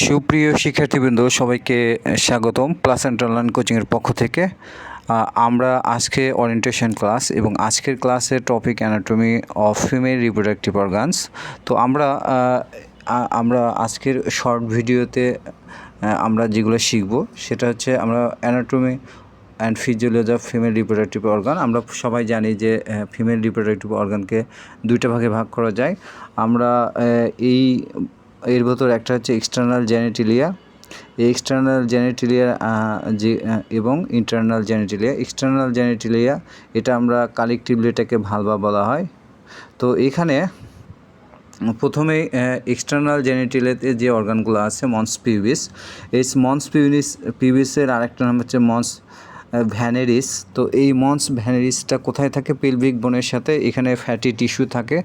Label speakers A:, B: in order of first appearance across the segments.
A: সুপ্রিয় শিক্ষার্থীবৃন্দ, সবাইকে স্বাগতম প্লাস এন্ড অনলাইন কোচিংয়ের পক্ষ থেকে। আমরা আজকে ওরিয়েন্টেশন ক্লাস এবং আজকের ক্লাসের topic anatomy of female reproductive organs. তো আমরা আজকের শর্ট ভিডিওতে আমরা যেগুলো শিখব সেটা হচ্ছে আমরা anatomy and physiology of female reproductive organ. আমরা সবাই জানি যে ফিমেল রিপ্রোডাক্টিভ অর্গানকে দুইটা ভাগে ভাগ করা যায়। আমরা এর ভেতর একটা হচ্ছে এক্সটার্নাল জেনিটেলিয়া, এই এক্সটার্নাল জেনিটেলিয়া এবং ইন্টারনাল জেনিটেলিয়া। এক্সটার্নাল জেনিটেলিয়া এটা আমরা কালেকটিভলি এটাকে ভালভা বলা হয়। তো এখানে প্রথমে এক্সটার্নাল জেনিটেলিয়াতে যে অর্গানগুলো আছে মন্স পিউবিস, এই মন্স পিউবিসের আরেকটা নাম হচ্ছে মন্স ভ্যানেরিস। তো এই মন্স ভ্যানেরিসটা কোথায় থাকে? পেলভিক বোনের সাথে, এখানে ফ্যাটি টিস্যু থাকে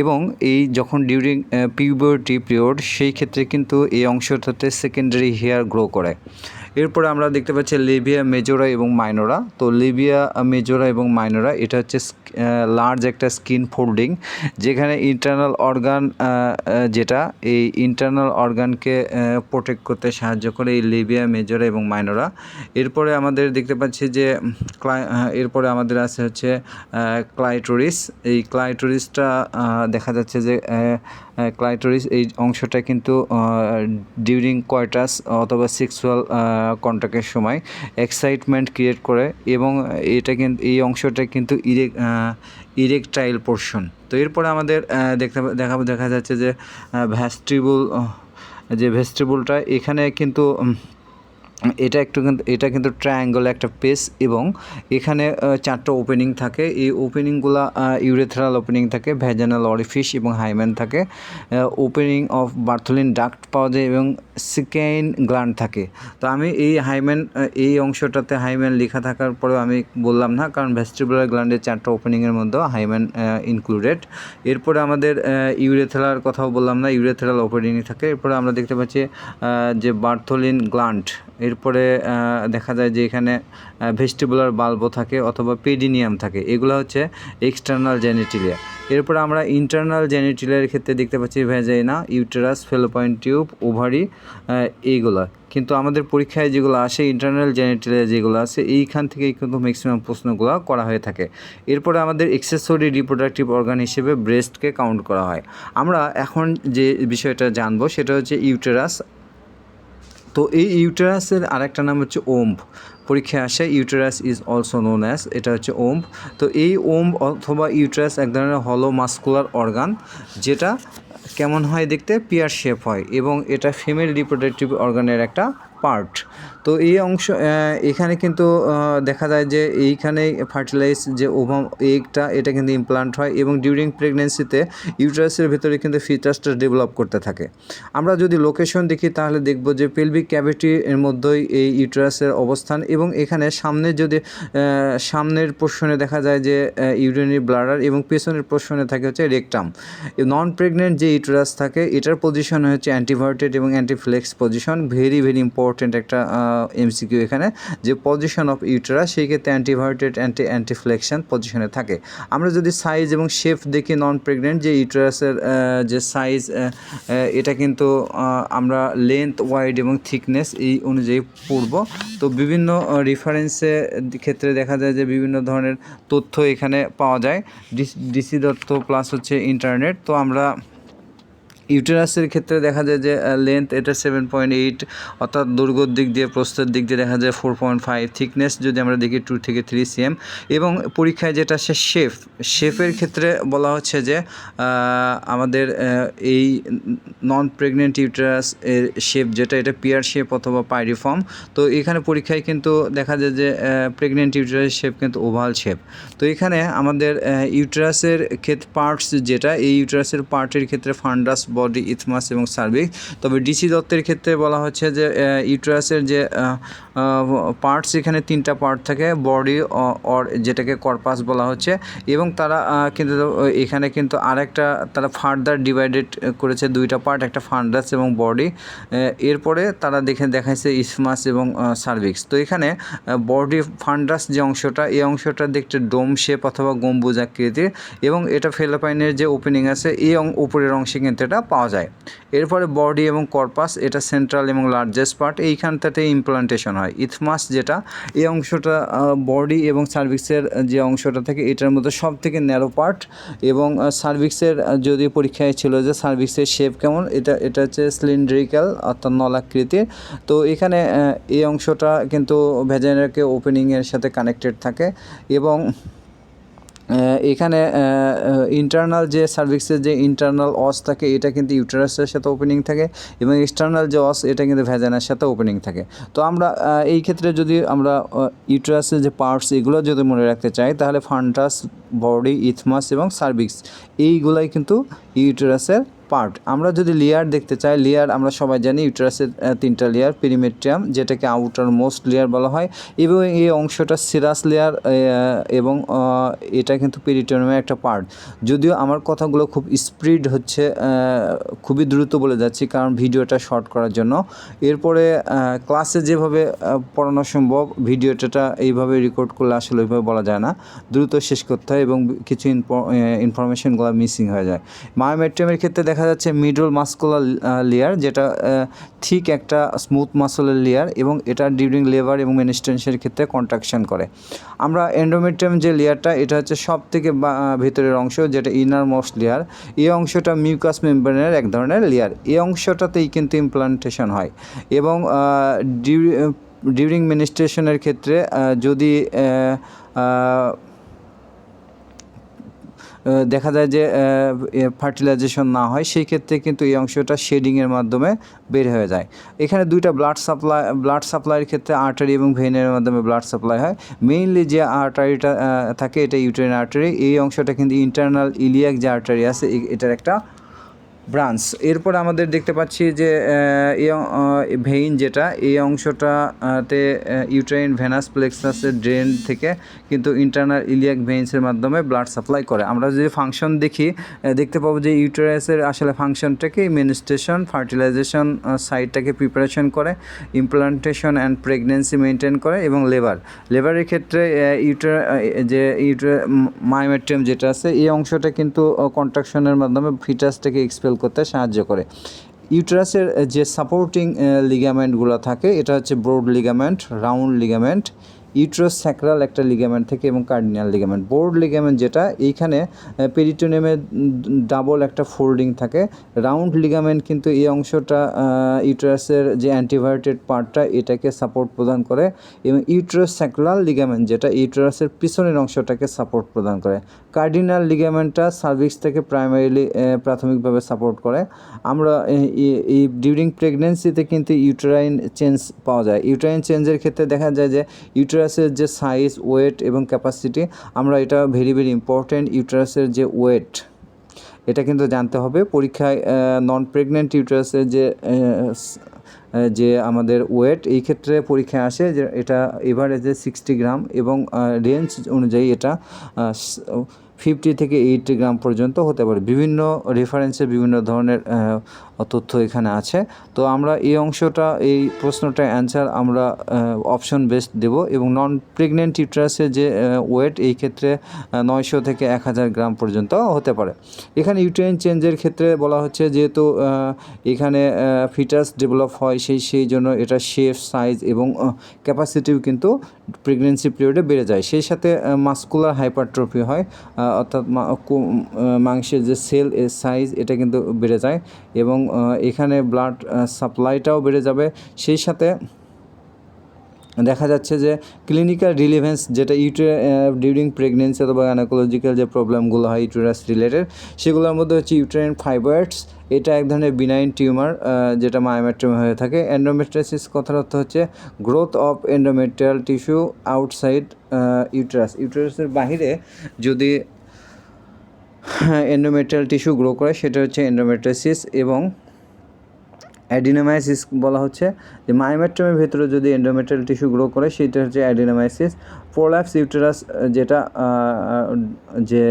A: এবং এই যখন ডিউরিং পিউবার্টি পিরিয়ড সেই ক্ষেত্রে কিন্তু এই অংশটাতে সেকেন্ডারি হেয়ার গ্রো করে। এরপরে আমরা দেখতে পাচ্ছি লেবিয়া মেজোরা এবং মাইনোরা। তো লেবিয়া মেজোরা এবং মাইনোরা এটা হচ্ছে লার্জ একটা স্কিন ফোল্ডিং, যেখানে ইন্টারনাল অর্গান যেটা এই ইন্টারনাল অর্গানকে প্রোটেক্ট করতে সাহায্য করে এই লেবিয়া মেজোরা এবং মাইনোরা। এরপরে আমাদের দেখতে পাচ্ছি যে এরপরে আমাদের আছে হচ্ছে ক্লাইটোরিস। এই ক্লাইটোরিসটা দেখা যাচ্ছে যে ক্লাইটোরিস এই অংশটা কিন্তু ডিউরিং কয়টাস অথবা সেক্সুয়াল কন্ট্যাক্টের সময় এক্সাইটমেন্ট ক্রিয়েট করে এবং এটা কিন্তু এই অংশটা কিন্তু ইরেকটাইল পোর্শন। তো এরপরে আমাদের দেখা যাচ্ছে যে ভেস্টিবুলটা এখানে কিন্তু এটা কিন্তু ট্রায়াঙ্গল একটা পেস এবং এখানে চারটা ওপেনিং থাকে। এই ওপেনিংগুলো ইউরেথ্রাল ওপেনিং থাকে, ভ্যাজানাল অরিফিস এবং হাইমেন থাকে। ওপেনিং অফ বার্থলিন ডাক্ট পাওয়া যায় এবং সিকেইন গ্ল্যান্ড থাকে। তো আমি এই অংশটাতে হাইমেন লেখা থাকার পরেও আমি বললাম না, কারণ ভেস্টিবুলার গ্ল্যান্ডের চারটা ওপেনিংয়ের মধ্যেও হাইমেন ইনক্লুডেড। এরপরে আমাদের ইউরেথ্রাল কথাও বললাম না, ইউরেথ্রাল ওপেনিং থাকে। এরপরে আমরা দেখতে পাচ্ছি যে বার্থলিন গ্ল্যান্ড। এরপরে দেখা যায় যে এখানে ভেস্টিবুলার বাল্বও থাকে অথবা পেডিনিয়াম থাকে। এগুলো হচ্ছে এক্সটার্নাল জেনিটেলিয়া। এরপরে আমরা ইন্টারনাল জেনিটেলিয়ার ক্ষেত্রে দেখতে পাচ্ছি vagina, uterus, fallopian tube, ovary, এইগুলো। কিন্তু আমাদের পরীক্ষায় যেগুলো আসে ইন্টারনাল জেনিটেলিয়া যেগুলো আছে এইখান থেকেই কিন্তু ম্যাক্সিমাম প্রশ্নগুলো করা হয়ে থাকে। এরপরে আমাদের এক্সেসরি রিপ্রোডাক্টিভ অর্গান হিসেবে ব্রেস্টকে কাউন্ট করা হয়। আমরা এখন যে বিষয়টা জানবো সেটা হচ্ছে ইউটেরাস। তো এই ইউটেরাসের আরেকটা নাম হচ্ছে ওম্ব। পরীক্ষায় আসে uterus is also known as, এটা হচ্ছে ওম্ব। তো এই ওম্ব অথবা ইউটেরাস এক ধরনের হলো মাস্কুলার অর্গান, যেটা কেমন হয় দেখতে? পিয়ার শেপ হয় এবং এটা ফিমেল রিপ্রোডাক্টিভ অর্গানের একটা পার্ট। তো এই অংশ এখানে কিন্তু দেখা যায় যে এইখানে ফার্টিলাইজ যে ওভাম এগটা এটা কিন্তু ইমপ্লান্ট হয় এবং ডিউরিং প্রেগনেন্সিতে ইউটেরাসের ভেতরে কিন্তু ফিটাসটা ডেভেলপ করতে থাকে। আমরা যদি লোকেশন দেখি তাহলে দেখব যে পেলভিক ক্যাভিটির মধ্যেই এই ইউটেরাসের অবস্থান এবং এখানে সামনের পোর্শনে দেখা যায় যে ইউরিনারি ব্লাডার এবং পেছনের পোর্শনে থাকে হচ্ছে রেকটাম। নন প্রেগনেন্ট যে ইউটেরাস থাকে এটার পজিশন হচ্ছে অ্যান্টিভার্টেড এবং অ্যান্টিফ্লেক্স পজিশন। ভেরি ইম্পর্টেন্ট একটা এমসিকিউ এখানে, যে পজিশন অফ ইউটেরাস সেই ক্ষেত্রে অ্যান্টিভার্টেড অ্যান্টিফ্লেকশন পজিশনে থাকে। আমরা যদি সাইজ এবং শেপ দেখি নন প্রেগনেন্ট যে ইউটেরাসের যে সাইজ এটা কিন্তু আমরা লেন্থ, ওয়াইড এবং থিকনেস এই অনুযায়ী পড়ব। তো বিভিন্ন রেফারেন্সের ক্ষেত্রে দেখা যায় যে বিভিন্ন ধরনের তথ্য এখানে পাওয়া যায়, ডিসি দত্ত প্লাস হচ্ছে ইন্টারনেট। তো আমরা ইউটেরাসের ক্ষেত্রে দেখা যায় যে লেন্থ এটা 7.8, অর্থাৎ দৈর্ঘ্যর দিক দিয়ে প্রস্থের দিক দিয়ে দেখা যায় 4.5, থিকনেস যদি আমরা দেখি 2 থেকে 3 cm। এবং পরীক্ষায় যেটা সে শেপের ক্ষেত্রে বলা হচ্ছে যে আমাদের এই নন প্রেগনেন্ট ইউটেরাস এর শেপ যেটা এটা পিয়ার শেপ অথবা পাইরিফর্ম। তো এখানে পরীক্ষায় কিন্তু দেখা যায় যে প্রেগনেন্ট ইউটেরাস শেপ কিন্তু ওভাল শেপ। তো এখানে আমাদের ইউটেরাসের ক্ষেত্রে পার্টস যেটা এই ইউটেরাসের পার্টের ক্ষেত্রে ফান্ডাস, বডি, ইথমাস এবং সার্ভিক্স। তবে ডিসি দত্তের ক্ষেত্রে বলা হচ্ছে যে ইউটেরাসের যে পার্টস এখানে 3টা পার্ট থাকে, বডি অর যেটাকে কর্পাস বলা হচ্ছে এবং তারা কিন্তু এখানে কিন্তু আরেকটা তারা ফার্দার ডিভাইডেড করেছে 2টা পার্ট, একটা ফান্ডাস এবং বডি। এরপরে তারা দেখাইছে ইথমাস এবং সার্ভিক্স। তো এখানে বডি ফান্ডাস যে অংশটা এই অংশটা দেখতে ডোম শেপ অথবা গম্বুজ আকৃতির এবং এটা ফেলোপাইনের যে ওপেনিং আছে এই উপরের অংশে কিন্তু এটা পাওয়া যায়। এরপরে বডি এবং কর্পাস, এটা সেন্ট্রাল এবং লার্জেস্ট পার্ট, এইখানটাতে ইমপ্লান্টেশন হয়। ইথমাস যেটা, এই অংশটা বডি এবং সার্ভিক্সের যে অংশটা থাকে এটার মধ্যে সব থেকে ন্যারো পার্ট, এবং সার্ভিক্সের যদি পরীক্ষায় ছিল যে সার্ভিক্সের শেপ কেমন, এটা হচ্ছে সিলিন্ড্রিক্যাল অর্থাৎ নলাকৃতির। তো এখানে এই অংশটা কিন্তু ভ্যাজাইনাকে ওপেনিংয়ের সাথে কানেক্টেড থাকে, এবং এখানে ইন্টারনাল যে সার্ভিক্সের যে ইন্টারনাল অস থাকে এটা কিন্তু ইউটেরাসের সাথে ওপেনিং থাকে, এবং এক্সটার্নাল যে অস এটা কিন্তু ভ্যাজাইনার সাথে ওপেনিং থাকে। তো আমরা এই ক্ষেত্রে যদি আমরা ইউটেরাসের যে পার্টস এগুলো যদি মনে রাখতে চাই, তাহলে ফান্টাস, বডি, ইথমাস এবং সার্ভিক্স এইগুলাই কিন্তু ইউটেরাসের পার্ট। আমরা যদি লেয়ার দেখতে চাই, লেয়ার আমরা সবাই জানি ইউটেরাসের 3টা লেয়ার, পেরিমেট্রিয়াম যেটাকে আউটার মোস্ট লেয়ার বলা হয়, এবং এই অংশটা সিরাস লেয়ার, এবং এটা কিন্তু পেরিটোনিয়ামের একটা পার্ট। যদিও আমার কথাগুলো খুব স্পিড হচ্ছে, খুবই দ্রুত বলে যাচ্ছি কারণ ভিডিওটা শর্ট করার জন্য। এরপরে ক্লাসে যেভাবে পড়ানো সম্ভব ভিডিওটা এইভাবে রেকর্ড করলে আসলে ওইভাবে বলা যায় না, দ্রুত শেষ করতে হয় এবং কিছু ইনফরমেশনগুলো মিসিং হয়ে যায়। মায়োমেট্রিয়ামের ক্ষেত্রে দেখা যাচ্ছে মিডল মাস্কুলার লেয়ার, যেটা ঠিক একটা স্মুথ মাসলের লেয়ার, এবং এটা ডিউরিং লেবার এবং মেনস্ট্রেশনের ক্ষেত্রে কন্ট্রাকশন করে। আমরা এন্ডোমেট্রিয়াম যে লেয়ারটা, এটা হচ্ছে সব থেকে ভেতরের অংশ, যেটা ইনার মোস্ট লেয়ার। এই অংশটা মিউকাস মেমব্রেনের এক ধরনের লেয়ার, এই অংশটাতেই কিন্তু ইমপ্লান্টেশন হয়। এবং ডিউরিং মেনস্ট্রেশনের ক্ষেত্রে যদি দেখা যায় যে ফার্টিলাইজেশন না হয়, সেই ক্ষেত্রে কিন্তু এই অংশটা শেডিংয়ের মাধ্যমে বের হয়ে যায়। এখানে দুইটা ব্লাড সাপ্লাইয়ের ক্ষেত্রে আর্টারি এবং ভেইনের মাধ্যমে ব্লাড সাপ্লাই হয়। মেইনলি যে আর্টারিটা থাকে এটা ইউটেরিন আর্টারি, এই অংশটা কিন্তু ইন্টারনাল ইলিয়াক যে আর্টারি আছে এটার একটা ব্রাঞ্চ। এরপর আমাদের দেখতে পাচ্ছি যে ভেইন যেটা, এই অংশটাতে ইউটেরাইন ভেনাস প্লেক্সাসের ড্রেন থেকে কিন্তু ইন্টারনাল ইলিয়াক ভেইন্সের মাধ্যমে ব্লাড সাপ্লাই করে। আমরা যদি ফাংশন দেখতে পাবো যে ইউটেরাসের আসলে ফাংশনটাকে মেনস্ট্রেশন, ফার্টিলাইজেশন সাইটটাকে প্রিপারেশন করে, ইমপ্লান্টেশন অ্যান্ড প্রেগনেন্সি মেনটেন করে, এবং লেবারের ক্ষেত্রে মায়োমেট্রিয়াম যেটা আছে এই অংশটা কিন্তু কন্ট্রাকশনের মাধ্যমে ফিটাসটাকে এক্সপেল করতে সাহায্য করে। ইউটেরাসের যে সাপোর্টিং লিগামেন্টগুলো থাকে এটা হচ্ছে ব্রড লিগামেন্ট, রাউন্ড লিগামেন্ট, ইউট্রোস্যাক্রাল একটা লিগামেন্ট থেকে, এবং কার্ডিনাল লিগামেন্ট। ব্রড লিগামেন্ট যেটা, এইখানে পেরিটোনিয়ামে ডাবল একটা ফোল্ডিং থাকে। রাউন্ড লিগামেন্ট কিন্তু এই অংশটা ইউটেরাসের যে অ্যান্টিভার্টেড পার্টটা এটাকে সাপোর্ট প্রদান করে, এবং ইউট্রোস্যাক্রাল লিগামেন্ট যেটা ইউটেরাসের পিছনের অংশটাকে সাপোর্ট প্রদান করে। কার্ডিনাল লিগামেন্টটা সার্ভিক্স থেকে প্রাথমিকভাবে সাপোর্ট করে। আমরা এই ডিউরিং প্রেগনেন্সিতে কিন্তু ইউটেরাইন চেঞ্জ পাওয়া যায়। ইউটেরাইন চেঞ্জের ক্ষেত্রে দেখা যায় যে ইউটেরাসের যে সাইজ, ওয়েট এবং ক্যাপাসিটি, আমরা এটা ভেরি ইম্পর্ট্যান্ট। ইউটেরাসের যে ওয়েট এটা কিন্তু জানতে হবে পরীক্ষায়। নন প্রেগনেন্ট ইউটেরাসের যে আমাদের ওয়েট এই ক্ষেত্রে পরীক্ষায় আসে যে এটা এভারেজে 60 গ্রাম, এবং রেঞ্জ অনুযায়ী এটা 50 থেকে 80 গ্রাম পর্যন্ত হতে পারে। বিভিন্ন রেফারেন্সে বিভিন্ন ধরনের তথ্য এখানে আছে। তো আমরা এই অংশটা, এই প্রশ্নটার অ্যান্সার আমরা অপশন বেসড দেব, এবং নন প্রেগনেন্ট ইউটেরাসের যে ওয়েট এই ক্ষেত্রে 900 থেকে 1000 গ্রাম পর্যন্ত হতে পারে। এখানে ইউটেরাইন চেঞ্জের ক্ষেত্রে বলা হচ্ছে যেহেতু এখানে ফিটাস ডেভেলপ হয়, সেই জন্য এটা শেপ, সাইজ এবং ক্যাপাসিটিও কিন্তু প্রেগনেন্সি পিরিয়ডে বেড়ে যায়। সেই সাথে মাস্কুলার হাইপারট্রফি হয়, অর্থাৎ মাংসের যে সেল এর সাইজ এটা কিন্তু বেড়ে যায়, এবং এখানে ব্লাড সাপ্লাইটাও বেড়ে যাবে। সেই সাথে দেখা যাচ্ছে যে ক্লিনিক্যাল রিলেভেন্স যেটা ডিউরিং প্রেগনেন্সি অথবা গাইনোকোলজিক্যাল যে প্রবলেমগুলো হয় ইউটেরাস রিলেটেড, সেগুলোর মধ্যে হচ্ছে ইউটেরাইন ফাইব্রয়েডস, এটা এক ধরনের বিনাইন টিউমার যেটা মায়োমেট্রিয়াম হয়ে থাকে। এন্ডোমেট্রিয়াসিস কথার অর্থ হচ্ছে growth of endometrial tissue outside ইউটেরাসের বাহিরে যদি এন্ডোমেট্রিয়াল টিস্যু গ্রো করে সেটা হচ্ছে এন্ডোমেট্রিয়াসিস। এবং অ্যাডিনোমাইসিস বলা হচ্ছে যে মায়োমেট্রিয়ামের ভেতরে যদি এন্ডোমেট্রিয়াল টিস্যু গ্রো করে সেটা হচ্ছে অ্যাডিনোমাইসিস। প্রোল্যাপস ইউটেরাস যেটা যে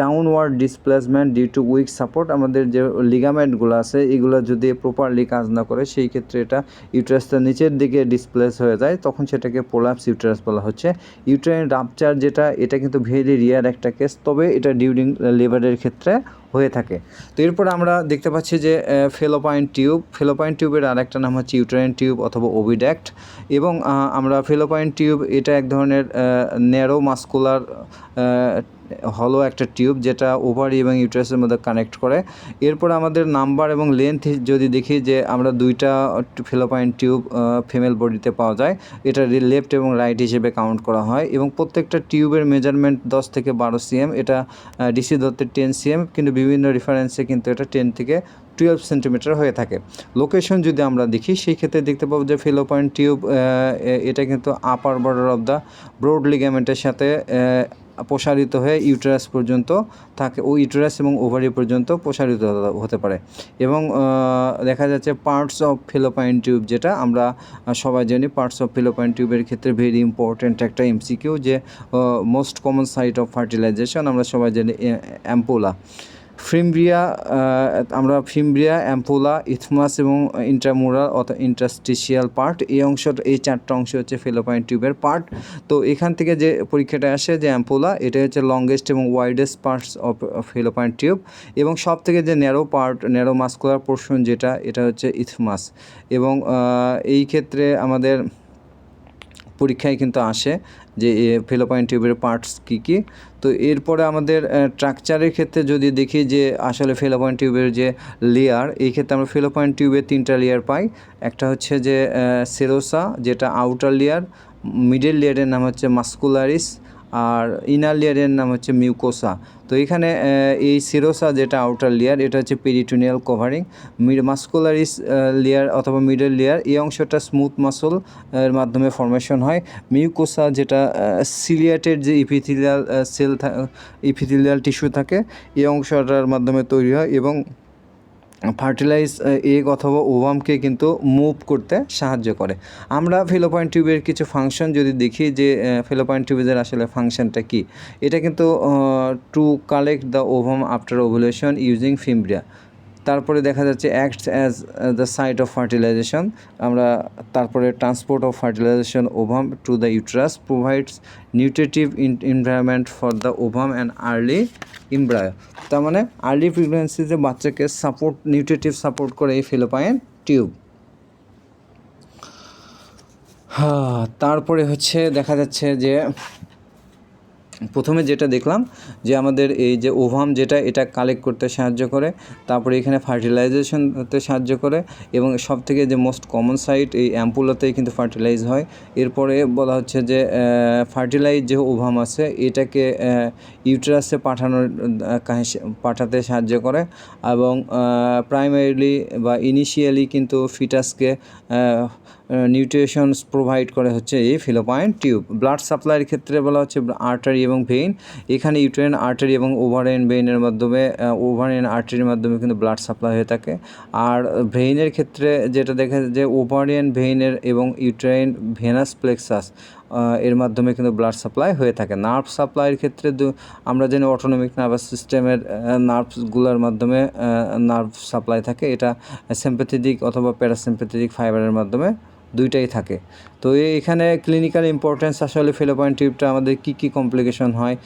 A: downward displacement due to weak support, আমাদের যে লিগামেন্টগুলো আছে এগুলো যদি প্রপারলি কাজ না করে সেই ক্ষেত্রে এটা ইউটেরাসটা নিচের দিকে ডিসপ্লেস হয়ে যায়, তখন সেটাকে প্রোলাপস ইউটেরাস বলা হচ্ছে। ইউটেরাইন রাপচার যেটা, এটা কিন্তু ভেরি রিয়ার একটা কেস, তবে এটা ডিউরিং লেবারের ক্ষেত্রে হয়ে থাকে। তো এরপর আমরা দেখতে পাচ্ছি যে ফেলোপাইন টিউবের আরেকটা নাম হচ্ছে ইউটেরাইন টিউব অথবা ওভিডাক্ট। এবং আমরা ফেলোপাইন টিউব এটা এক ধরনের ন্যারো মাস্কুলার হলো একটা টিউব যেটা ওভারি এবং ইউটেরাসের মধ্যে কানেক্ট করে। এরপর আমাদের নাম্বার এবং লেন্থ যদি দেখি যে আমরা দুইটা ফেলোপাইন টিউব ফিমেল বডিতে পাওয়া যায়, এটা লেফট এবং রাইট হিসেবে কাউন্ট করা হয়। এবং প্রত্যেকটা টিউবের মেজারমেন্ট 10 থেকে 12 cm, এটা ডিসি দত্তের 10 cm, কিন্তু বিভিন্ন রেফারেন্সে কিন্তু এটা 10 থেকে 12 সেন্টিমিটার হয়ে থাকে। লোকেশন যদি আমরা দেখি সেই ক্ষেত্রে দেখতে পাবো যে ফেলোপাইন টিউব এটা কিন্তু upper border of the broad লিগামেন্টের সাথে প্রসারিত হয়ে ইউটেরাস পর্যন্ত থাকে, ও ইউটেরাস এবং ওভারি পর্যন্ত প্রসারিত হতে পারে। এবং দেখা যাচ্ছে পার্টস অফ ফেলোপাইন টিউব, যেটা আমরা সবাই জানি পার্টস অফ ফেলোপাইন টিউবের ক্ষেত্রে ভেরি ইম্পর্ট্যান্ট একটা এমসিকিউ, যে most common site of fertilisation আমরা সবাই জানি অ্যাম্পুলা, ফিমব্রিয়া, আমরা ফিমব্রিয়া, অ্যাম্পুলা, ইথমাস এবং ইন্ট্রামুরাল অথবা ইন্টারস্টিশিয়াল পার্ট, এই অংশটা, এই 4টা অংশ হচ্ছে ফেলোপাইন টিউবের পার্ট। তো এখান থেকে যে পরীক্ষাটা আসে যে অ্যাম্পুলা, এটা হচ্ছে লংগেস্ট এবং ওয়াইডেস্ট পার্টস অফ ফেলোপাইন টিউব, এবং সব থেকে যে ন্যারো মাস্কুলার পোর্শন যেটা, এটা হচ্ছে ইথমাস। এবং এই ক্ষেত্রে আমাদের পরীক্ষায় কিন্তু আসে যে ফেলোপাইন টিউবের পার্টস কী কী। তো এরপরে আমাদের স্ট্রাকচারের ক্ষেত্রে যদি দেখি যে আসলে ফেলোপাইন টিউবের যে লেয়ার, এই ক্ষেত্রে আমরা ফেলোপাইন টিউবের 3টা লেয়ার পাই। একটা হচ্ছে যে সেরোসা, যেটা আউটার লেয়ার, মিডল লেয়ারের নাম হচ্ছে মাস্কুলারিস, আর ইনার লেয়ারের নাম হচ্ছে মিউকোসা। তো এখানে এই সেরোসা যেটা আউটার লেয়ার, এটা হচ্ছে পেরিটোনিয়াল কভারিং। মাস্কুলারিস লেয়ার অথবা মিডল লেয়ার, এই অংশটা স্মুথ মাসল এর মাধ্যমে ফর্মেশন হয়। মিউকোসা যেটা সিলিয়াটেড যে ইপিথেলিয়াল টিস্যু থাকে, এই অংশটার মাধ্যমে তৈরি হয় এবং ফার্টিলাইজ এগ অথবা ওভামকে কিন্তু মুভ করতে সাহায্য করে। আমরা ফেলোপাইন টিউবের কিছু ফাংশন যদি দেখি যে ফেলোপাইন টিউবের আসলে ফাংশনটা কী, এটা কিন্তু to collect the ovum after ovulation using fimbria. তারপরে দেখা যাচ্ছে acts as the site of fertilisation, আমরা তারপরে transport of fertilisation ovum to the uterus, provides nutritive environment for the ovum and early embryo. তার মানে আর্লি প্রেগন্যান্সিতে বাচ্চাকে nutritive support করে এই ফেলোপাইন টিউব। তারপরে হচ্ছে দেখা যাচ্ছে যে প্রথমে যেটা দেখলাম যে আমাদের এই যে ওভাম যেটা, এটা কালেক্ট করতে সাহায্য করে, তারপরে এখানে ফার্টিলাইজেশন হতে সাহায্য করে, এবং সব থেকে যে মোস্ট কমন সাইট এই অ্যাম্পুলাতেই কিন্তু ফার্টিলাইজ হয়। এরপরে বলা হচ্ছে যে ফার্টিলাইজ যে ওভাম আছে এটাকে ইউটেরাসে পাঠাতে সাহায্য করে, এবং প্রাইমারিলি বা ইনিশিয়ালি কিন্তু ফিটাসকে নিউট্রিশনস প্রোভাইড করে হচ্ছে এই ফেলোপাইন টিউব। ব্লাড সাপ্লাইয়ের ক্ষেত্রে বলা হচ্ছে আর্টারি এবং ভেইন, এখানে ইউটেরাইন আর্টারি এবং ওভারিয়ান ভেইনের মাধ্যমে ওভারিয়ান আর্টারির মাধ্যমে কিন্তু ব্লাড সাপ্লাই হয়ে থাকে। আর ভেইনের ক্ষেত্রে যেটা দেখা যায় যে ওভারিয়ান ভেইনের এবং ইউটেরাইন ভেনাস প্লেক্সাস এর মাধ্যমে কিন্তু ব্লাড সাপ্লাই হয়ে থাকে। নার্ভ সাপ্লাইয়ের ক্ষেত্রে আমরা জানি অটোনমিক নার্ভাস সিস্টেমের নার্ভসগুলোর মাধ্যমে নার্ভ সাপ্লাই থাকে, এটা সিম্প্যাথেটিক অথবা প্যারাসিম্প্যাথেটিক ফাইবারের মাধ্যমে দুইটাই থাকে। তো এখানে ক্লিনিক্যাল ইম্পর্টেন্স আসলে ফেলোপাইন টিউবটা আমাদের কী কমপ্লিকেশন হয়,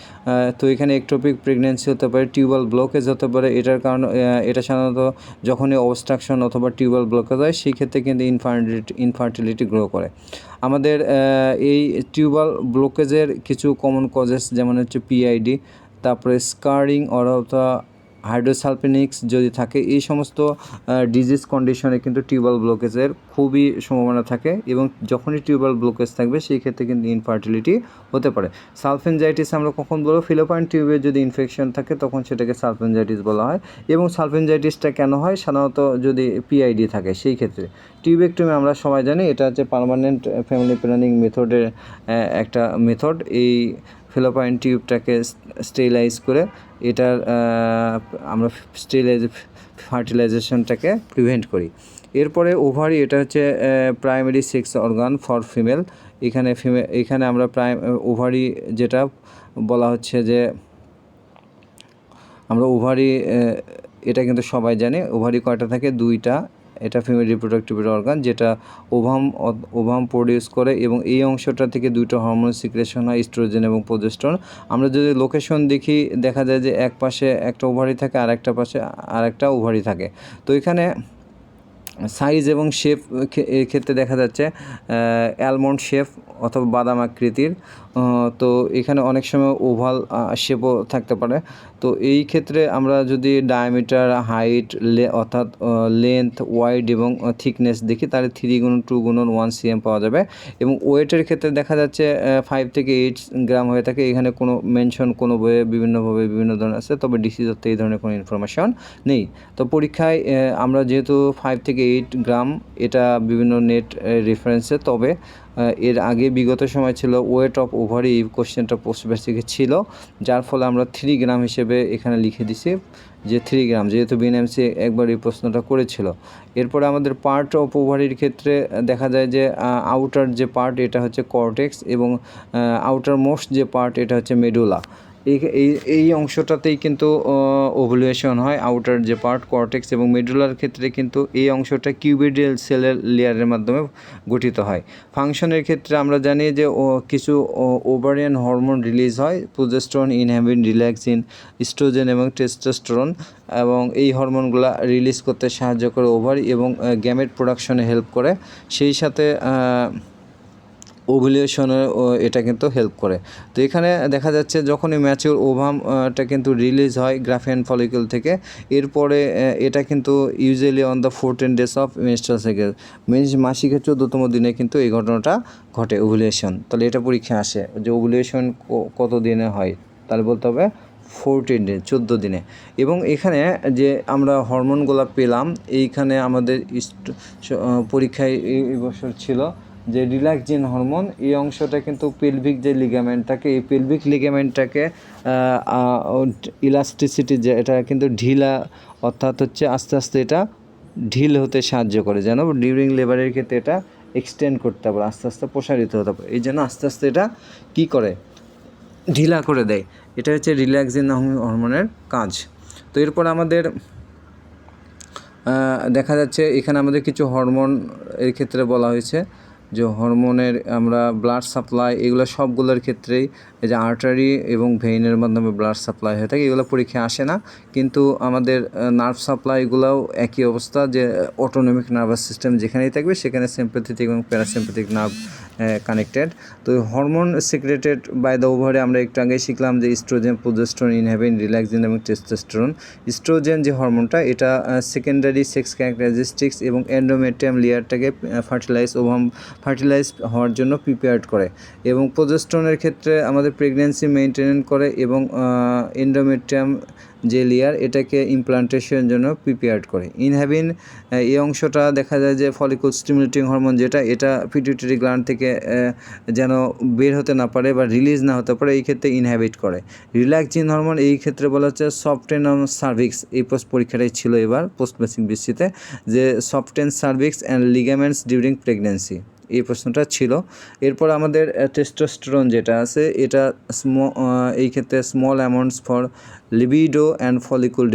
A: তো এখানে একটোপিক প্রেগনেন্সি হতে পারে, টিউবাল ব্লকেজ হতে পারে। এটার কারণ এটা সাধারণত যখনই অবস্ট্রাকশন অথবা টিউবাল ব্লকেজ হয় সেই ক্ষেত্রে কিন্তু ইনফার্টিলিটি গ্রো করে। আমাদের এই টিউবাল ব্লকেজের কিছু কমন কজেস যেমন হচ্ছে পিআইডি, তারপরে স্কারিং অথবা হাইড্রোসালফিনিক্স যদি থাকে, এই সমস্ত ডিজিজ কন্ডিশনে কিন্তু টিউবাল ব্লকেজের খুবই সম্ভাবনা থাকে, এবং যখনই টিউবাল ব্লকেজ থাকবে সেই ক্ষেত্রে কিন্তু ইনফার্টিলিটি হতে পারে। সালফেনজাইটিস আমরা কখন বলবো, ফেলোপাইন টিউবে যদি ইনফেকশন থাকে তখন সেটাকে সালফেনজাইটিস বলা হয়। এবং সালফেনজাইটিসটা কেন হয়, সাধারণত যদি পিআইডি থাকে সেই ক্ষেত্রে। টিউবেক্টমি আমরা সবাই জানি এটা হচ্ছে পার্মানেন্ট ফ্যামিলি প্ল্যানিং মেথডের একটা মেথড। এই ফেলোপাইন টিউবটাকে স্টেরিলাইজ করে এটার আমরা ফার্টিলাইজেশনটাকে প্রিভেন্ট করি। এরপরে ওভারি, এটা হচ্ছে primary sex organ for female. এখানে আমরা ওভারি যেটা বলা হচ্ছে যে আমরা ওভারি, এটা কিন্তু সবাই জানে ওভারি কয়টা থাকে, দুইটা। এটা ফিমেল রিপ্রোডাক্টিভ অর্গান যেটা ওভাম প্রডিউস করে এবং এই অংশটা থেকে দুইটা হরমোন সিক্রেশন হয়, ইস্ট্রোজেন এবং প্রোজেস্টেরন। আমরা যদি লোকেশন দেখি দেখা যায় যে এক পাশে একটা ওভারি থাকে আর একটা পাশে আর একটা ওভারি থাকে। তো এখানে সাইজ এবং শেপ এর ক্ষেত্রে দেখা যাচ্ছে অ্যালমন্ড শেপ অথবা বাদাম আকৃতির। তো এখানে অনেক সময় ওভাল শেপও থাকতে পারে। তো এই ক্ষেত্রে আমরা যদি ডায়ামিটার, হাইট, অর্থাৎ লেন্থ, ওয়াইড এবং থিকনেস দেখি তাহলে 3x2x1 cm পাওয়া যাবে। এবং ওয়েটের ক্ষেত্রে দেখা যাচ্ছে 5 থেকে 8 গ্রাম হয়ে থাকে। এখানে কোনো মেনশন কোনো বইয়ে বিভিন্নভাবে বিভিন্ন ধরনের আছে, তবে ডিসিজতে এই ধরনের কোনো ইনফরমেশন নেই। তো পরীক্ষায় আমরা যেহেতু 5 থেকে 8 গ্রাম, এটা বিভিন্ন নেট রেফারেন্সে, তবে এর আগে বিগত সময় ছিল ওয়েট অফ ওভারি, কোশ্চেনটা পোস্ট বেসিকে ছিল, যার ফলে আমরা 3 গ্রাম হিসেবে এখানে লিখে দিছি যে 3 গ্রাম, যেহেতু বিএনএমসি একবার এই প্রশ্নটা করেছিল। এরপরে আমাদের পার্ট অফ ওভারির ক্ষেত্রে দেখা যায় যে আউটার যে পার্ট এটা হচ্ছে কর্টেক্স এবং আউটার মোস্ট যে পার্ট এটা হচ্ছে মেডুলা। এই অংশটাতেই কিন্তু ওভুলেশন হয়। আউটার যে পার্ট কর্টেক্স এবং মেডুলার ক্ষেত্রে কিন্তু এই অংশটা কিউবিডিয়াল সেলের লেয়ারের মাধ্যমে গঠিত হয়। ফাংশনের ক্ষেত্রে আমরা জানি যে কিছু ওভারিয়ান হরমোন রিলিজ হয়, প্রোজেস্টেরন, ইনহিবিন, রিল্যাক্সিন, ইস্ট্রোজেন এবং টেস্টোস্টেরন, এবং এই হরমোনগুলো রিলিজ করতে সাহায্য করে ওভারি এবং গ্যামেট প্রোডাকশনে হেল্প করে, সেই সাথে ওভুলেশনে এটা কিন্তু হেল্প করে। তো এখানে দেখা যাচ্ছে যখনই ম্যাচিওর ওভামটা কিন্তু রিলিজ হয় গ্রাফিয়ান ফলিকল থেকে, এরপরে এটা কিন্তু usually on the 14 days of menstrual cycle, মাসিকের 14তম দিনে কিন্তু এই ঘটনাটা ঘটে, ওভুলেশন। তাহলে এটা পরীক্ষা আসে যে ওভুলেশন কত দিনে হয়, তাহলে বলতে হবে 14 দিন, 14 দিনে। এবং এখানে যে আমরা হরমোনগুলো পেলাম, এইখানে আমাদের পরীক্ষায় এই বছর ছিল যে রিল্যাক্সিন হরমোন, এই অংশটা কিন্তু পেলভিক যে লিগামেন্ট থাকে, এই পেলভিক লিগামেন্টটাকে ইলাস্টিসিটি যে এটা কিন্তু ঢিলা, অর্থাৎ হচ্ছে আস্তে আস্তে এটা ঢিল হতে সাহায্য করে, যেন ডিউরিং লেবারের ক্ষেত্রে এটা এক্সটেন্ড করতে পারে, আস্তে আস্তে প্রসারিত হতে পারে, এই জন্য আস্তে আস্তে এটা কী করে, ঢিলা করে দেয়। এটা হচ্ছে রিল্যাক্সিন হরমোনের কাজ। তো এরপর আমাদের দেখা যাচ্ছে এখানে আমাদের কিছু হরমোন এর ক্ষেত্রে বলা হয়েছে যে হরমোনের আমরা ব্লাড সাপ্লাই, এগুলো সবগুলোর ক্ষেত্রেই এই যে আর্টারি এবং ভেইনের মাধ্যমে ব্লাড সাপ্লাই হয়ে থাকে, এগুলো পরীক্ষা আসে না। কিন্তু আমাদের নার্ভ সাপ্লাইগুলোও একই অবস্থা, যে অটোনমিক নার্ভাস সিস্টেম যেখানেই থাকবে সেখানে সিম্প্যাথেটিক এবং প্যারাসিম্প্যাথিক নার্ভ কানেক্টেড। তো hormone secreted by the ovary আমরা একটু আগে শিখলাম যে ইস্ট্রোজেন, প্রোজেস্টেরন, ইনহিবিন, রিল্যাক্সিন এবং টেস্টোস্টেরন। ইস্ট্রোজেন যে হরমোনটা এটা সেকেন্ডারি সেক্স ক্যারেক্টারিস্টিক্স এবং এন্ডোমেট্রিয়াম লেয়ারটাকে ফার্টিলাইজ হওয়ার জন্য প্রিপেয়ার্ড করে। এবং প্রোজেস্টেরনের ক্ষেত্রে আমাদের প্রেগন্যান্সি মেনটেন করে এবং এন্ডোমেট্রিয়াম যে লেয়ার এটাকে ইমপ্লান্টেশনের জন্য প্রিপেয়ার্ড করে। ইনহিবিন এই অংশটা দেখা যায় যে ফলিকল স্টিমুলেটিং হরমোন, যেটা এটা পিটুইটারি গ্ল্যান্ড থেকে যেন বের হতে না পারে বা রিলিজ না হতে পারে, এই ক্ষেত্রে ইনহিবিট করে। রিল্যাক্সিন হরমোন এই ক্ষেত্রে বলা হচ্ছে সফটেন সার্ভিক্স, এই পরীক্ষাটাই ছিল এবার পোস্ট বেসিক ভিত্তিতে, যে soften cervix and ligaments during pregnancy, এই প্রশ্নটা ছিল। এরপর আমাদের টেস্টোস্টেরন যেটা আছে এটা এই ক্ষেত্রে small amounts for libido and follicle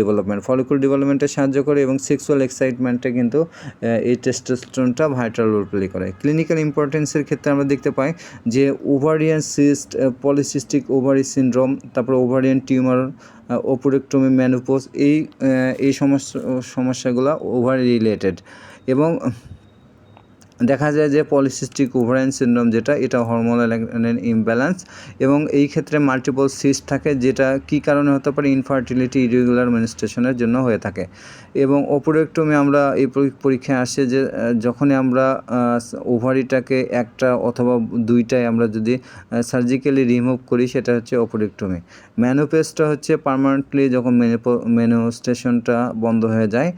A: ডেভেলপমেন্টে সাহায্য করে এবং সেক্সুয়াল এক্সাইটমেন্টে কিন্তু এই টেস্টোস্টেরনটা ভাইটাল রোল প্লে করে। ক্লিনিক্যাল ইম্পর্টেন্সের ক্ষেত্রে আমরা দেখতে পাই যে ovarian cyst, polycystic ovary syndrome, তারপর ওভারিয়ান টিউমার, ওপুরেক্টমি, মেনোপজ, এই সমস্যাগুলো ওভারি রিলেটেড। এবং দেখা যায় যে পলিসিস্টিক ওভারিয়ান সিনড্রোম যেটা, এটা হরমোনাল ইমব্যালেন্স এবং এই ক্ষেত্রে মাল্টিপল সিস্ট থাকে, যেটা কী কারণে হতে পারে, ইনফার্টিলিটি, ইরেগুলার মেনস্ট্রুয়েশনের জন্য হয়ে থাকে। এবং ওপুরেক্টমি আমরা এই পরীক্ষায় আসে যে যখনই আমরা ওভারিটাকে একটা অথবা দুইটাই আমরা যদি সার্জিক্যালি রিমুভ করি সেটা হচ্ছে ওপুরেক্টমি। ম্যানোপজটা হচ্ছে পার্মানেন্টলি যখন মেনোস্টেশনটা বন্ধ হয়ে যায়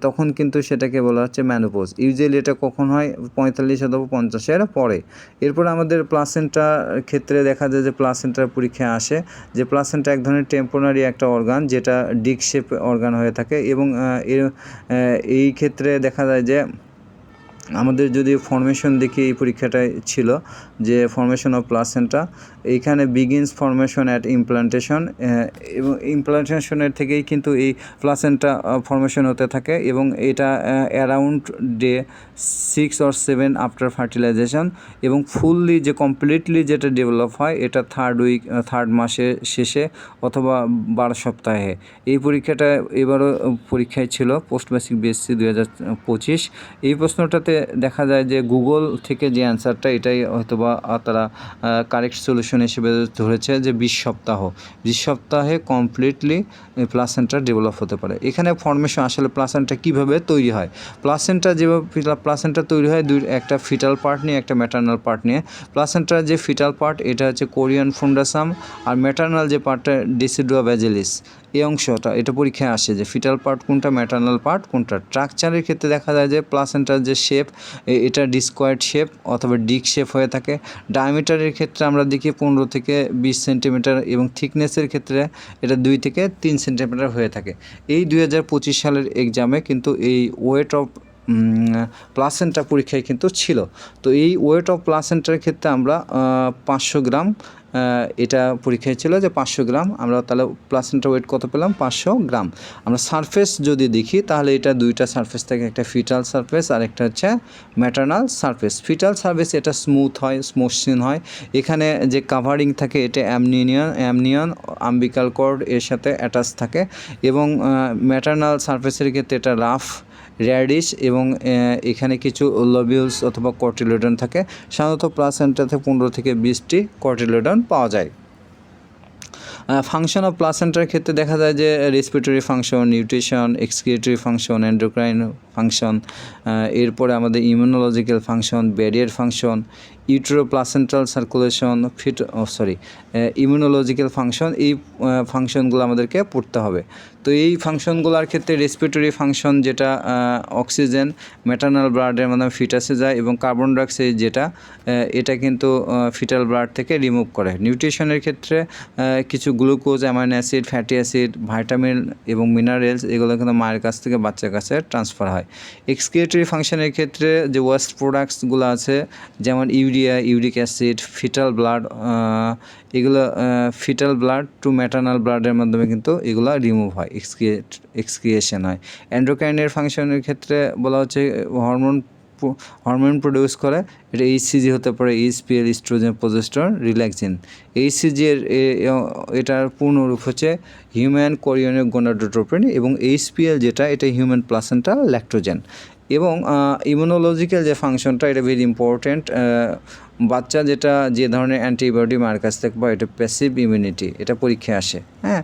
A: তখন কিন্তু সেটাকে বলা হচ্ছে ম্যানোপজ। ইউজুয়ালি এটা কখন হয়, 45 অথবা 50-এর পরে। এরপর আমাদের প্লাসেন্টার ক্ষেত্রে দেখা যায় যে প্লাসেন্টার পরীক্ষায় আসে যে প্লাসেন্টা এক ধরনের টেম্পোরারি একটা অর্গান, যেটা ডিক শেপ অর্গান হয়ে থাকে এবং এই ক্ষেত্রে দেখা যায় যে আমাদের যদি ফর্মেশন দেখি এই পরীক্ষাটায় ছিল যে ফর্মেশন অফ প্লাসেন্টা, এইখানে বিগিনস ফর্মেশন অ্যাট ইমপ্লান্টেশন, এবং ইমপ্লান্টেশনের থেকেই কিন্তু এই প্লাসেন্টা ফর্মেশন হতে থাকে এবং এটা around day 6 or 7 after fertilisation, এবং ফুললি যে কমপ্লিটলি যেটা ডেভেলপ হয় এটা থার্ড মাসে শেষে অথবা 12 সপ্তাহে। এই পরীক্ষাটা এবারও পরীক্ষায় ছিল পোস্ট বেসিক বিএসসি 2025। এই প্রশ্নটাতে দেখা যায় যে গুগল থেকে যে অ্যান্সারটা এটাই হয়তোবা তারা কারেক্ট সলিউশন হিসেবে ধরেছে যে 20 সপ্তাহে কমপ্লিটলি প্লাসেন্টা ডেভেলপ হতে পারে। এখানে ফর্মেশন আসলে প্লাসেন্টা কীভাবে তৈরি হয়, প্লাসেন্টা যেভাবে প্লাসেন্টা তৈরি হয় একটা ফিটাল পার্ট নিয়ে একটা ম্যাটার্নাল পার্ট নিয়ে। প্লাসেন্টার যে ফিটাল পার্ট এটা হচ্ছে কোরিয়ান ফুন্ডাসাম, আর ম্যাটার্নাল যে পার্টটা ডেসিডুয়া ভ্যাজিলিস, এই অংশটা এটা পরীক্ষায় আসে যে ফিটাল পার্ট কোনটা, ম্যাটার্নাল পার্ট কোনটা। স্ট্রাকচারের ক্ষেত্রে দেখা যায় যে প্লাসেন্টার যে শেপ এটা ডিসকয়েড শেপ অথবা ডিক শেপ হয়ে থাকে। ডায়ামিটারের ক্ষেত্রে আমরা দেখি 15 থেকে 20 সেন্টিমিটার, এবং থিকনেসের ক্ষেত্রে এটা 2 থেকে 3 সেন্টিমিটার হয়ে থাকে। এই 2025 সালের এক্সামে কিন্তু এই ওয়েট অফ প্লাসেন্টা পরীক্ষায় কিন্তু ছিল। তো এই ওয়েট অফ প্লাসেন্টার ক্ষেত্রে আমরা 500 গ্রাম, এটা পরীক্ষায় ছিল যে 500 গ্রাম, আমরা তাহলে প্লাসেন্টা ওয়েট কত পেলাম, 500 গ্রাম। আমরা সারফেস যদি দেখি তাহলে এটা দুইটা সারফেস থাকে, একটা ফিটাল সারফেস আর একটা হচ্ছে ম্যাটার্নাল সারফেস। ফিটাল সারফেস এটা স্মুথ হয়, মসৃণ হয়, এখানে যে কাভারিং থাকে এটা অ্যামনিয়ন আম্বিকাল কর্ড এর সাথে অ্যাটাচ থাকে, এবং ম্যাটার্নাল সারফেসের ক্ষেত্রে এটা রাফ, র্যাডিশ, এবং এখানে কিছু লবিউলস অথবা কর্টিলেডন থাকে। সাধারণত প্লাসেন্টাতে 15 থেকে 20টি কর্টিলেডন পাওয়া যায়। ফাংশন অফ প্লাসেন্টার ক্ষেত্রে দেখা যায় যে respiratory function, nutrition, excretory function, endocrine function, এরপরে আমাদের immunological function, barrier function, uteroplacental circulation, immunological function, এই ফাংশনগুলো আমাদেরকে পড়তে হবে। তো এই ফাংশনগুলোর ক্ষেত্রে রেসপিরেটরি ফাংশন যেটা অক্সিজেন ম্যাটার্নাল ব্লাডের মাধ্যমে ফিটাসে যায়, এবং কার্বন ডাইঅক্সাইড যেটা এটা কিন্তু ফিটাল ব্লাড থেকে রিমুভ করে। নিউট্রিশনের ক্ষেত্রে কিছু glucose, amino acid, fatty acid, vitamin এবং মিনারেলস এগুলো কিন্তু মায়ের কাছ থেকে বাচ্চার কাছে ট্রান্সফার হয়। এক্সক্রিয়েটরি ফাংশনের ক্ষেত্রে যে ওয়েস্ট প্রোডাক্টসগুলো আছে যেমন urea, uric acid, fetal blood, এগুলো ফিটাল ব্লাড টু ম্যাটার্নাল ব্লাডের মাধ্যমে কিন্তু এগুলো রিমুভ হয়, এক্সক্রিয়েশন হয়। এন্ডোক্রাইনের ফাংশনের ক্ষেত্রে বলা হচ্ছে হরমোন প্রডিউস করে, এটা এইচসিজি হতে পারে, HPL, estrogen, progesterone, relaxin. HCG এটার পূর্ণরূপ হচ্ছে হিউম্যান কোরিয়ানিক গোনাডোট্রোপিন, এবং এইচপিএল যেটা এটা হিউম্যান প্লাসেন্টা ল্যাক্টোজেন। এবং ইমিউনোলজিক্যাল যে ফাংশনটা এটা ভেরি ইম্পর্ট্যান্ট। বাচ্চা যেটা যে ধরনের অ্যান্টিবডি মার কাছ থেকে পায় এটা প্যাসিভ ইমিউনিটি, এটা পরীক্ষায় আসে। হ্যাঁ,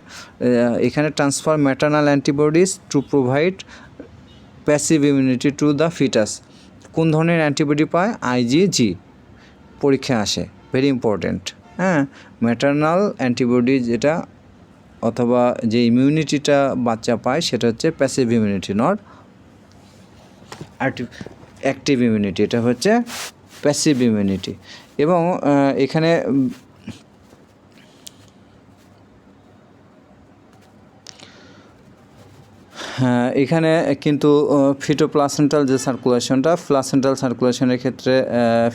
A: এখানে transfer maternal antibodies to provide passive immunity to the foetus. কোন ধরনের অ্যান্টিবডি পায়, আইজিজি, পরীক্ষায় আসে, ভেরি ইম্পর্ট্যান্ট। হ্যাঁ, ম্যাটার্নাল অ্যান্টিবডি যেটা অথবা যে ইমিউনিটিটা বাচ্চা পায় সেটা হচ্ছে passive immunity, not active immunity, এটা হচ্ছে প্যাসিভ ইমিউনিটি। এবং এখানে এখানে কিন্তু ফিটোপ্লাসেন্টাল যে সার্কুলেশনটা, প্লাসেন্টাল সার্কুলেশনের ক্ষেত্রে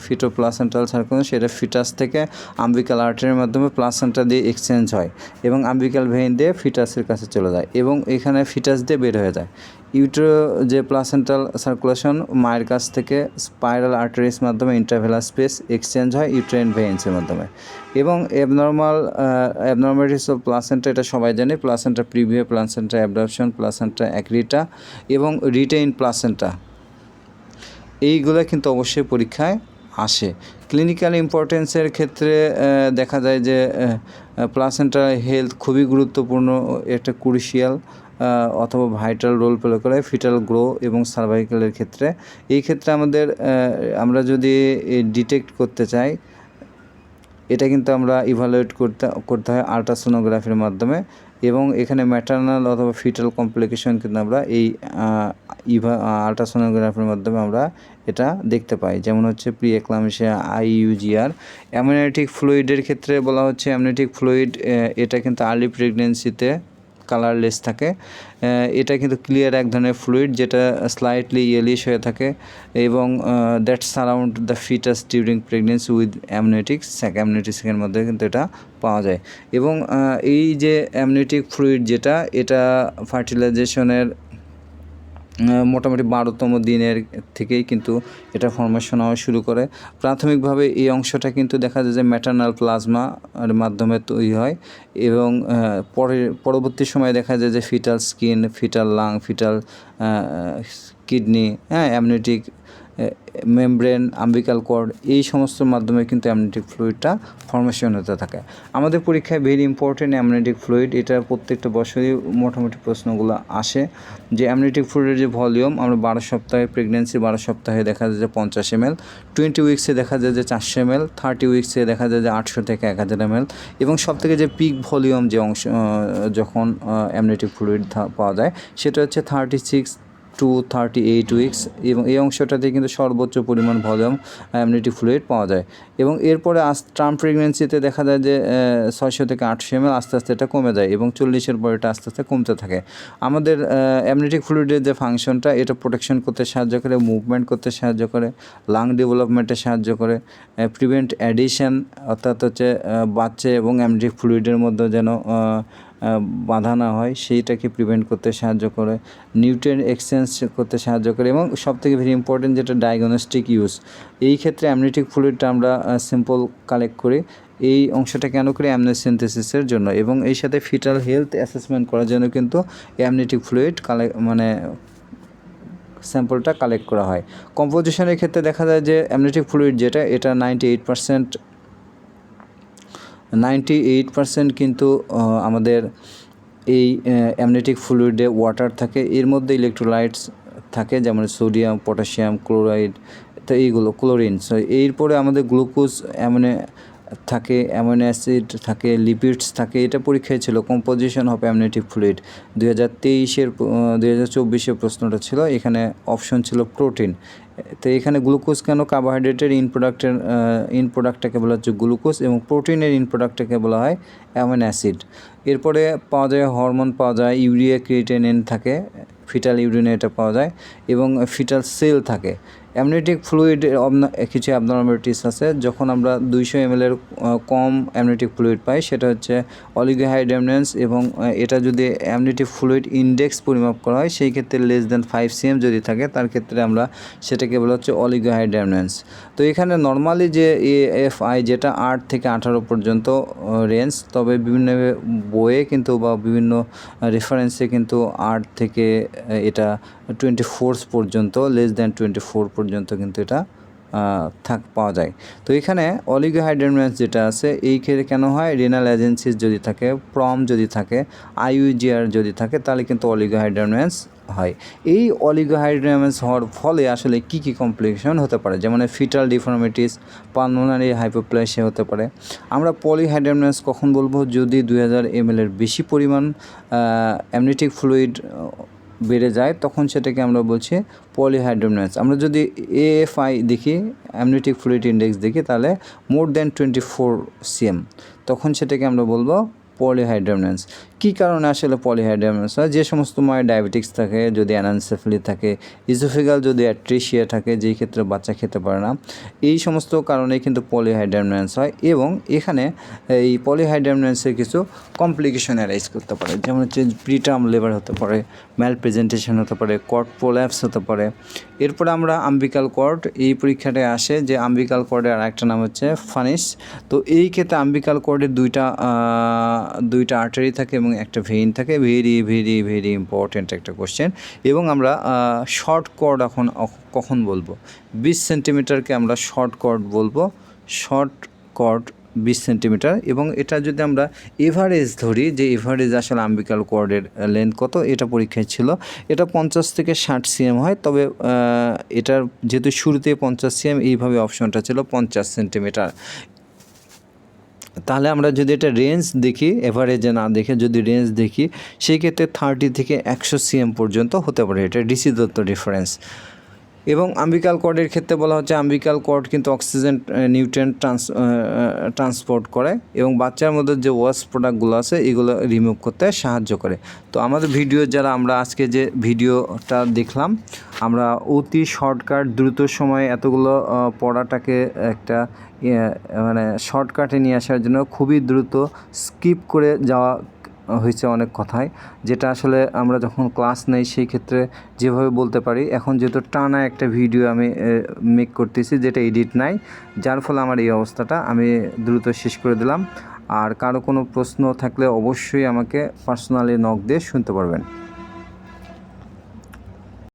A: ফিটোপ্লাসেন্টাল সার্কুলেশন সেটা ফিটাস থেকে আম্বিকাল আর্টারির মাধ্যমে প্লাসেন্টা দিয়ে এক্সচেঞ্জ হয়, এবং আম্বিকাল ভেইন দিয়ে ফিটাসের কাছে চলে যায়, এবং এখানে ফিটাস দিয়ে বের হয়ে যায়। ইউটেরো যে প্লাসেন্টাল সার্কুলেশন মায়ের কাছ থেকে স্পাইরাল আর্টারির মাধ্যমে ইন্ট্রাভেলাস স্পেস এক্সচেঞ্জ হয় ইউট্রাইন ভেইন্সের মাধ্যমে। এবং অ্যাবনর্মালিটিস অফ প্লাসেন্টা এটা সবাই জানে, প্লাসেন্টা প্রিভিয়া, প্লাসেন্টা অ্যাবডাপশন, প্লাসেন্টা অ্যাক্রিটা এবং রিটেইন প্লাসেন্টা, এইগুলো কিন্তু অবশ্যই পরীক্ষায় আসে। ক্লিনিক্যাল ইম্পর্টেন্সের ক্ষেত্রে দেখা যায় যে প্লাসেন্টা হেলথ খুবই গুরুত্বপূর্ণ, একটা ক্রুশিয়াল অথবা ভাইটাল রোল প্লে করে ফিটাল গ্রো এবং সার্ভাইকেলের ক্ষেত্রে। এই ক্ষেত্রে আমরা যদি ডিটেক্ট করতে চাই, এটা কিন্তু আমরা ইভালুয়েট করতে হয় আলট্রাসোনোগ্রাফির মাধ্যমে, এবং এখানে ম্যাটার্নাল অথবা ফিটাল কমপ্লিকেশন কিন্তু আমরা এই আলট্রাসোনোগ্রাফির মাধ্যমে আমরা এটা দেখতে পাই। যেমন হচ্ছে প্রি এক্লামসিয়া, আইইউজিআর। অ্যামনিওটিক ফ্লুইডের ক্ষেত্রে বলা হচ্ছে অ্যামনিওটিক ফ্লুইড এটা কিন্তু আর্লি প্রেগনেন্সিতে কালারলেস থাকে। এটা কিন্তু ক্লিয়ার এক ধরনের ফ্লুইড যেটা স্লাইটলি ইয়েলিশ হয়ে থাকে এবং that surround the foetus during pregnancy with amniotic sac. Amniotic স্যাকের মধ্যে কিন্তু এটা পাওয়া যায় এবং এই যে অ্যামনিওটিক ফ্লুইড যেটা এটা ফার্টিলাইজেশনের মোটামুটি 12তম দিনের থেকেই কিন্তু এটা ফর্মেশন হওয়া শুরু করে। প্রাথমিকভাবে এই অংশটা কিন্তু দেখা যায় যে ম্যাটার্নাল প্লাজমার মাধ্যমে তৈরি হয় এবং পরবর্তী সময়ে দেখা যায় যে foetal skin, foetal lung, foetal kidney, amniotic membrane, umbilical cord, এই সমস্ত মাধ্যমে কিন্তু অ্যামনিওটিক ফ্লুইডটা ফর্মেশন হতে থাকে। আমাদের পরীক্ষায় ভেরি ইম্পর্টেন্ট অ্যামনিওটিক ফ্লুইড, এটা প্রত্যেকটা বছরই মোটামুটি প্রশ্নগুলো আসে যে অ্যামনিওটিক ফ্লুইডের যে ভলিউম আমরা 12 সপ্তাহে প্রেগনেন্সি 12 সপ্তাহে দেখা যায় যে 50 ml, 20 উইক্সে দেখা যায় যে 400 ml, 30 উইক্সে দেখা যায় যে 800 থেকে 1000 ml এবং সবথেকে যে পিক ভলিউম যে অংশ যখন অ্যামনিওটিক ফ্লুইড পাওয়া যায় সেটা হচ্ছে 36 to 38 উইক্স এবং এই অংশটাতে কিন্তু সর্বোচ্চ পরিমাণ ভলিউম অ্যামনিওটিক ফ্লুইড পাওয়া যায় এবং এরপরে টার্ম প্রেগনেন্সিতে দেখা যায় যে 600 থেকে 800 ml, আস্তে আস্তে এটা কমে যায় এবং 40-এর পর এটা আস্তে আস্তে কমতে থাকে। আমাদের অ্যামনিওটিক ফ্লুইডের যে ফাংশনটা এটা প্রোটেকশন করতে সাহায্য করে, মুভমেন্ট করতে সাহায্য করে, লাং ডেভেলপমেন্টে সাহায্য করে, প্রিভেন্ট অ্যাডিশন অর্থাৎ হচ্ছে বাচ্চা এবং অ্যামনিওটিক ফ্লুইডের মধ্যে যেন বাধা না হয় সেইটাকে প্রিভেন্ট করতে সাহায্য করে, নিউট্রিয়েন্ট এক্সচেঞ্জ করতে সাহায্য করে এবং সবথেকে ভেরি ইম্পর্টেন্ট যেটা ডায়াগনস্টিক ইউজ। এই ক্ষেত্রে অ্যামনিওটিক ফ্লুইডটা আমরা সিম্পল কালেক্ট করি। এই অংশটা কেন করি? অ্যামনিওসিনথেসিসের জন্য এবং এই সাথে ফিটাল হেলথ অ্যাসেসমেন্ট করার জন্য কিন্তু অ্যামনিওটিক ফ্লুইড স্যাম্পলটা কালেক্ট করা হয়। কম্পোজিশনের ক্ষেত্রে দেখা যায় যে অ্যামনিওটিক ফ্লুইড যেটা এটা 98% কিন্তু আমাদের এই অ্যামনিওটিক ফ্লুইডে ওয়াটার থাকে, এর মধ্যে ইলেকট্রোলাইটস থাকে যেমন সোডিয়াম, পটাশিয়াম, ক্লোরাইড, তো এইগুলো ক্লোরিন। সো এরপরে আমাদের গ্লুকোজ থাকে, অ্যামিনো অ্যাসিড থাকে, লিপিডস থাকে। এটা পরীক্ষায় ছিল কম্পোজিশন অফ অ্যামনিওটিক ফ্লুইড 2024 প্রশ্নটা ছিল, এখানে অপশন ছিল প্রোটিন। তো এখানে গ্লুকোজ কেন? কার্বোহাইড্রেটের ইন প্রোডাক্টটাকে বলা হচ্ছে গ্লুকোজ এবং প্রোটিনের ইন প্রোডাক্টটাকে বলা হয় অ্যামিনো অ্যাসিড। এরপরে পাওয়া যায় হরমোন, পাওয়া যায় ইউরিয়া, ক্রিয়েটিনিন থাকে, ফিটাল ইউরিনে এটা পাওয়া যায় এবং ফিটাল সেল থাকে। অ্যামনিওটিক ফ্লুইড কিছু অ্যাবনর্মালিটিস আছে। যখন আমরা 200 ml কম অ্যামনিওটিক ফ্লুইড পাই সেটা হচ্ছে অলিগোহাইড্রামনেন্স এবং এটা যদি অ্যামনিওটিক ফ্লুইড ইন্ডেক্স পরিমাপ করা হয় সেই ক্ষেত্রে less than 5 cm যদি থাকে তার ক্ষেত্রে আমরা সেটাকে বলা হচ্ছে অলিগোহাইড্রামনেন্স। তো এখানে নর্মালি যে AFI যেটা 8 থেকে 18 পর্যন্ত রেঞ্জ, তবে বিভিন্ন বইয়ে কিন্তু বা বিভিন্ন রেফারেন্সে কিন্তু 8 থেকে এটা 24 পর্যন্ত, less than 24 পর্যন্ত কিন্তু এটা পাওয়া যায়। তো এখানে অলিগোহাইড্রামনেন্স যেটা আছে এই ক্ষেত্রে কেন হয়? রেনাল এজেন্সিস যদি থাকে, প্রম যদি থাকে, IUGR যদি থাকে তাহলে কিন্তু অলিগোহাইড্রামনেন্স হয়। এই অলিগোহাইড্রামনেন্স হওয়ার ফলে আসলে কী কী কমপ্লিকেশন হতে পারে? যেমন ফিটাল ডিফর্মিটিস, পালমোনারি হাইপোপ্লাসিয়া হতে পারে। আমরা পলিহাইড্রামনেন্স কখন বলবো? যদি 2000 ml এর বেশি পরিমাণ অ্যামনিওটিক ফ্লুইড বেড়ে যায় তখন সেটাকে আমরা বলছি পলিহাইড্রামনেন্স। আমরা যদি AFI দেখি, অ্যামনিওটিক ফ্লুইড ইন্ডেক্স দেখি, তাহলে মোর দ্যান 24 cm, তখন সেটাকে আমরা বলবো পলিহাইড্রামনেন্স। কী কারণে আসলে পলিহাইড্রামনেন্স হয়? যে সমস্ত মায়ের ডায়াবেটিক্স থাকে, যদি অ্যানানসেফালি থাকে, ইজোফেগাল যদি অ্যাট্রিশিয়া থাকে যেই ক্ষেত্রে বাচ্চা খেতে পারে না, এই সমস্ত কারণেই কিন্তু পলিহাইড্রামনেন্স হয় এবং এখানে এই পলিহাইড্রামনেন্সের কিছু কমপ্লিকেশন অ্যারাইজ করতে পারে, যেমন হচ্ছে প্রিটার্ম লেবার হতে পারে, ম্যাল প্রেজেন্টেশন হতে পারে, কর্ড প্রোল্যাপস হতে পারে। এরপরে আমরা আম্বিকাল কর্ড, এই পরীক্ষাটায় আসে যে আম্বিকাল কর্ডের আরেকটা নাম হচ্ছে ফানিস। তো এই ক্ষেত্রে আম্বিকাল কর্ডের দুইটা আর্টারি থাকে এবং একটা ভেইন থাকে। ভেরি ভেরি ভেরি ইম্পর্ট্যান্ট একটা কোশ্চেন। এবং আমরা শর্ট কর্ড কখন বলবো? 20 সেন্টিমিটারকে আমরা শর্ট কর্ড বলবো, শর্ট কর্ড 20 সেন্টিমিটার। এবং এটা যদি আমরা এভারেজ ধরি, যে এভারেজ আসলে আম্বিকাল কর্ডের লেন্থ কত, এটা পরীক্ষায় ছিল, এটা 50 থেকে 60 cm হয়। তবে এটার যেহেতু শুরুতে 50 cm, এইভাবে অপশনটা ছিল 50 সেন্টিমিটার। তাহলে আমরা যদি এটা রেঞ্জ দেখি, এভারেজে না দেখে যদি রেঞ্জ দেখি, সেই ক্ষেত্রে 30 থেকে 100 cm পর্যন্ত হতে পারে। এটা ডিসি দত্ত ডিফারেন্স। এবং আম্বিকাল কর্ডের ক্ষেত্রে বলা হচ্ছে আম্বিকাল কর্ড কিন্তু অক্সিজেন নিউট্রিয়েন্ট ট্রান্সপোর্ট করে এবং বাচ্চার মধ্যে যে ওয়াশ প্রোডাক্টগুলো আছে এগুলো রিমুভ করতে সাহায্য করে। তো আমাদের ভিডিও যারা আমরা আজকে যে ভিডিওটা দেখলাম, আমরা অতি শর্টকাট দ্রুত সময়ে এতগুলো পড়াটাকে একটা মানে শর্টকাটে নিয়ে আসার জন্য খুবই দ্রুত স্কিপ করে যাওয়া হয়েছে অনেক কথাই, যেটা আসলে আমরা যখন ক্লাস নেই সেই ক্ষেত্রে যেভাবে বলতে পারি। এখন যেহেতু টানা একটা ভিডিও আমি মেক করতেছি যেটা এডিট নাই, যার ফলে আমার এই অবস্থাটা, আমি দ্রুত শেষ করে দিলাম। আর কারো কোনো প্রশ্ন থাকলে অবশ্যই আমাকে পার্সোনালি নক দিয়ে শুনতে পারবেন।